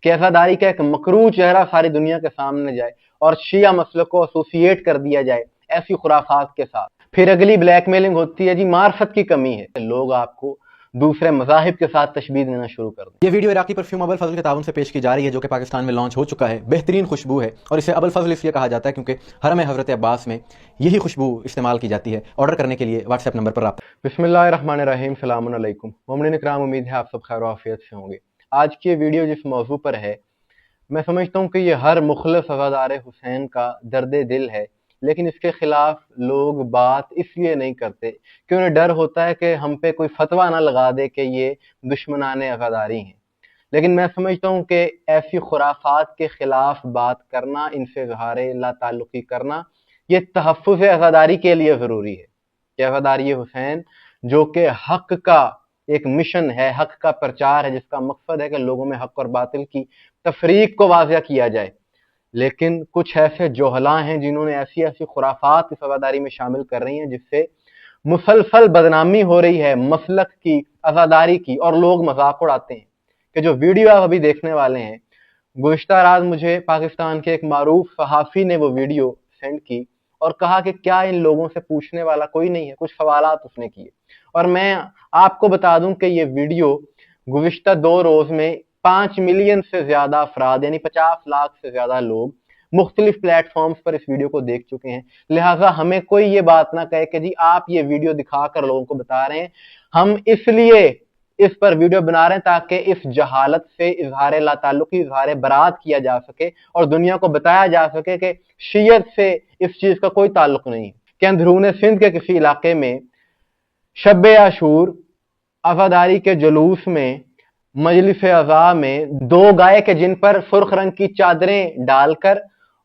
کہ अज़ादारी का एक मकरू चेहरा सारी दुनिया के सामने जाए और शिया मसलक को एसोसिएट कर दिया जाए ऐसी खुराफात के साथ। फिर अगली ब्लैकमेलिंग होती है जी मार्फत की कमी है, लोग आपको दूसरे मज़ाहिब के साथ तशबीह देना शुरू कर दें। ये वीडियो इराकी परफ्यूम अबुल फजल के ताउन से पेश की जा रही है, जो कि पाकिस्तान में लॉन्च हो चुका है। बेहतरीन खुशबू है और इसे अबुल फजल इसलिए कहा जाता है क्योंकि हरम हज़रत अब्बास में यही खुशबू इस्तेमाल की जाती है। ऑर्डर करने के लिए व्हाट्सएप नंबर पर राब्ता। बिस्मिल्लाहिर्रहमानिर्रहीम, सलामुन अलैकुम। मोमिनीन इकराम, उम्मीद है आप सब खैर आफियत से होंगे। आज की वीडियो जिस मौजू पर है, मैं समझता हूँ कि ये हर मुखलिस अज़ादार हुसैन का दर्द दिल है, लेकिन इसके खिलाफ लोग बात इसलिए नहीं करते कि उन्हें डर होता है कि हम पे कोई फतवा ना लगा दे कि ये दुश्मनाने अज़ादारी हैं। लेकिन मैं समझता हूँ कि ऐसी खुराफात के खिलाफ बात करना, इनसे इज़हार ला ताल्लुकी करना, ये तहफ़्फ़ुज़ अज़ादारी के लिए ज़रूरी है कि अज़ादारी हुसैन जो कि हक़ का एक मिशन है, हक़ का प्रचार है, जिसका मकसद है कि लोगों में हक़ और बातिल की तफरीक को वाज़िया किया जाए। लेकिन कुछ ऐसे जोहला हैं जिन्होंने ऐसी ऐसी खुराफात इस अज़ादारी में शामिल कर रही हैं जिससे मुसलसल बदनामी हो रही है मसलक की, अज़ादारी की, और लोग मजाक उड़ाते हैं। कि जो वीडियो आप अभी देखने वाले हैं, गुज़िश्ता रात मुझे पाकिस्तान के एक मारूफ सहाफ़ी ने वो वीडियो सेंड की और कहा कि क्या इन लोगों से पूछने वाला कोई नहीं है। कुछ सवालात उसने किए और मैं आपको बता दूं कि ये वीडियो गुज़िश्ता 2 रोज़ में 5 मिलियन से ज्यादा अफराद, यानी 50 लाख से ज्यादा लोग मुख्तलिफ प्लेटफॉर्म्स पर इस वीडियो को देख चुके हैं। लिहाजा हमें कोई ये बात ना कहे कि जी आप ये वीडियो दिखाकर लोगों को बता रहे हैं। हम इसलिए इस पर वीडियो बना रहे हैं ताकि इस जहालत से इजहार ला ताल्लुकी, इजहार बरात किया जा सके और दुनिया को बताया जा सके कि शियत से इस चीज का कोई ताल्लुक नहीं है। कि अंदरून सिंध के किसी इलाके में शब आशूर अज़ादारी के जुलूस में मजलिस अज़ा में 2 गाय के जिन पर सुर्ख रंग की चादरें डालकर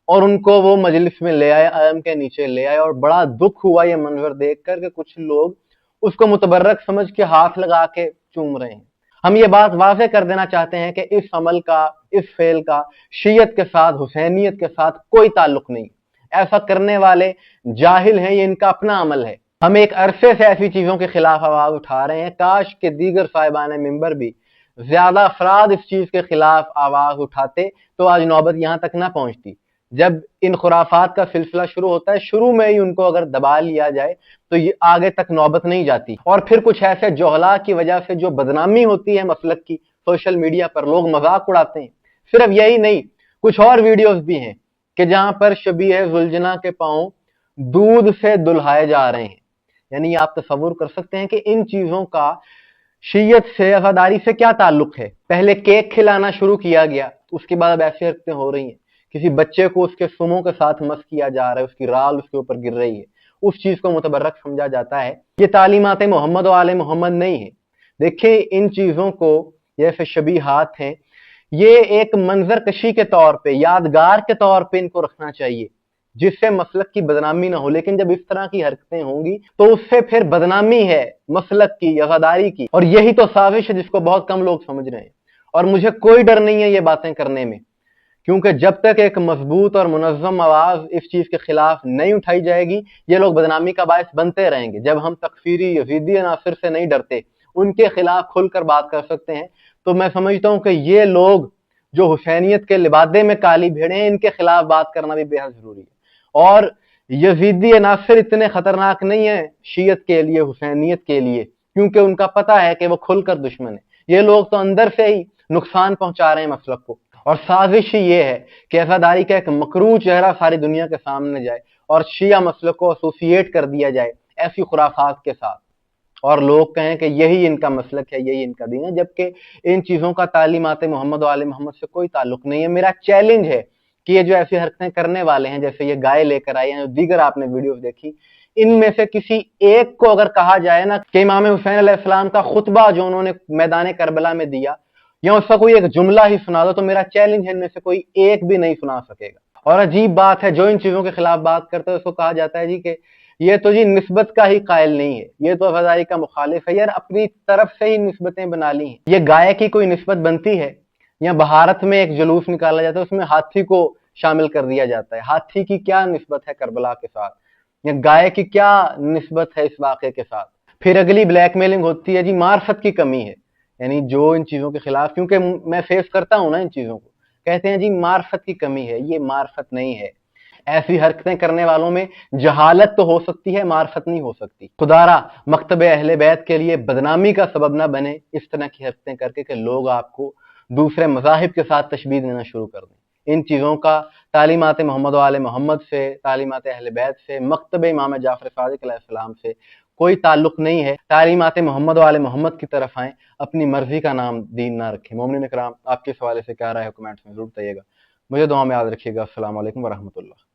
और उनको वो मजलिस में ले आए, आयम के नीचे ले आए, और बड़ा दुख हुआ ये मंजर देखकर कि कुछ लोग उसको मुतबर्रक समझ के हाथ लगा के चूम रहे हैं। हम ये बात वाज़े कर देना चाहते हैं कि इस अमल का, इस फेल का शियत के साथ, हुसैनियत के साथ कोई ताल्लुक नहीं। ऐसा करने वाले जाहिल हैं, ये इनका अपना अमल है। हम एक अरसे से ऐसी चीजों के खिलाफ आवाज उठा रहे हैं। काश के दीगर साहिबान मिंबर भी ज्यादा अफराद इस चीज के खिलाफ आवाज उठाते तो आज नौबत यहां तक ना पहुंचती। जब इन खुराफात का सिलसिला शुरू होता है, शुरू में ही उनको अगर दबा लिया जाए तो ये आगे तक नौबत नहीं जाती। और फिर कुछ ऐसे जोहला की वजह से जो बदनामी होती है मसलक की, सोशल मीडिया पर लोग मजाक उड़ाते हैं। सिर्फ यही नहीं, कुछ और वीडियोस भी हैं कि जहां पर शबीह जुलजना के पांव दूध से दुल्हाए जा रहे हैं। यानी आप तसव्वुर कर सकते हैं कि इन चीजों का शियत से, अज़ादारी से क्या ताल्लुक है। पहले केक खिलाना शुरू किया गया, उसके बाद अब ऐसी हरकतें हो रही हैं। किसी बच्चे को उसके सुमों के साथ मस किया जा रहा है, उसकी राल उसके ऊपर गिर रही है, उस चीज को मुतबर्रक समझा जाता है। ये तालीमात मोहम्मद व आले मोहम्मद नहीं है। देखिए, इन चीजों को, जैसे शबीहात हैं, ये एक मंजर कशी के तौर पे, यादगार के तौर पे इनको रखना चाहिए जिससे मसलक की बदनामी ना हो। लेकिन जब इस तरह की हरकतें होंगी तो उससे फिर बदनामी है मसलक की, अज़ादारी की, और यही तो साजिश है जिसको बहुत कम लोग समझ रहे हैं। और मुझे कोई डर नहीं है ये बातें करने में, क्योंकि जब तक एक मजबूत और मुनज़्ज़म आवाज इस चीज के खिलाफ नहीं उठाई जाएगी, ये लोग बदनामी का बायस बनते रहेंगे। जब हम तकफीरी यजीदी अनासिर से नहीं डरते, उनके खिलाफ खुलकर बात कर सकते हैं, तो मैं समझता हूं कि ये लोग जो हुसैनियत के लिबादे में काली भेड़े हैं, इनके खिलाफ बात करना भी बेहद जरूरी है। और यजीदी अनासिर इतने खतरनाक नहीं है शियत के लिए, हुसैनियत के लिए, क्योंकि उनका पता है कि वो खुलकर दुश्मन है। ये लोग तो अंदर से ही नुकसान पहुंचा रहे हैं मसलक को। और साजिश ही ये है कि अज़ादारी का एक मकरू चेहरा सारी दुनिया के सामने जाए और शिया मसलक को एसोसिएट कर दिया जाए ऐसी खुराफात के साथ, और लोग कहें कि यही इनका मसलक है, यही इनका दीन है, जबकि इन चीजों का तालीमात मोहम्मद व आले मोहम्मद से कोई ताल्लुक नहीं है। मेरा चैलेंज है कि ये जो ऐसी हरकतें करने वाले हैं, जैसे ये गाय लेकर आए हैं, जो दीगर आपने वीडियो देखी, इनमें से किसी एक को अगर कहा जाए ना कि इमाम हुसैन अलैहिस्सलाम का खुतबा जो उन्होंने मैदान करबला में दिया, या उसका कोई एक जुमला ही सुना दो, तो मेरा चैलेंज है इनमें से कोई एक भी नहीं सुना सकेगा। और अजीब बात है, जो इन चीजों के खिलाफ बात करते हैं उसको कहा जाता है जी कि ये तो जी निस्बत का ही कायल नहीं है, ये तो अज़ादारी का मुखालिफ है। यार, अपनी तरफ से ही निस्बतें बना ली हैं। ये गाय की कोई निस्बत बनती है? या भारत में एक जुलूस निकाला जाता है, उसमें हाथी को शामिल कर दिया जाता है। हाथी की क्या निस्बत है करबला के साथ, या गाय की क्या निस्बत है इस वाक़े के साथ? फिर अगली ब्लैकमेलिंग होती है जी मार्फत की कमी है। یعنی جو ان چیزوں کے خلاف، کیونکہ میں فیس کرتا ہوں نا ان چیزوں کو، کہتے ہیں جی معرفت کی کمی ہے. یہ معرفت نہیں ہے. ایسی حرکتیں کرنے والوں میں جہالت تو ہو سکتی ہے، معرفت نہیں ہو سکتی. خدارا مکتب اہل بیت کے لیے بدنامی کا سبب نہ بنے اس طرح کی حرکتیں کر کے کہ لوگ آپ کو دوسرے مذاہب کے ساتھ تشبیہ دینا شروع کر دیں. ان چیزوں کا تعلیمات محمد و آل محمد سے، تعلیمات اہل بیت سے، مکتب امام جعفر صادق علیہ السلام سے کوئی تعلق نہیں ہے. تعلیمات محمد و آل محمد کی طرف آئیں، اپنی مرضی کا نام دین نہ رکھیں. مومنین اکرام، آپ کے حوالے سے کیا رائے ہے کمنٹس میں ضرور بتائیے گا. مجھے دعا میں یاد رکھیے گا. السلام علیکم ورحمۃ اللہ.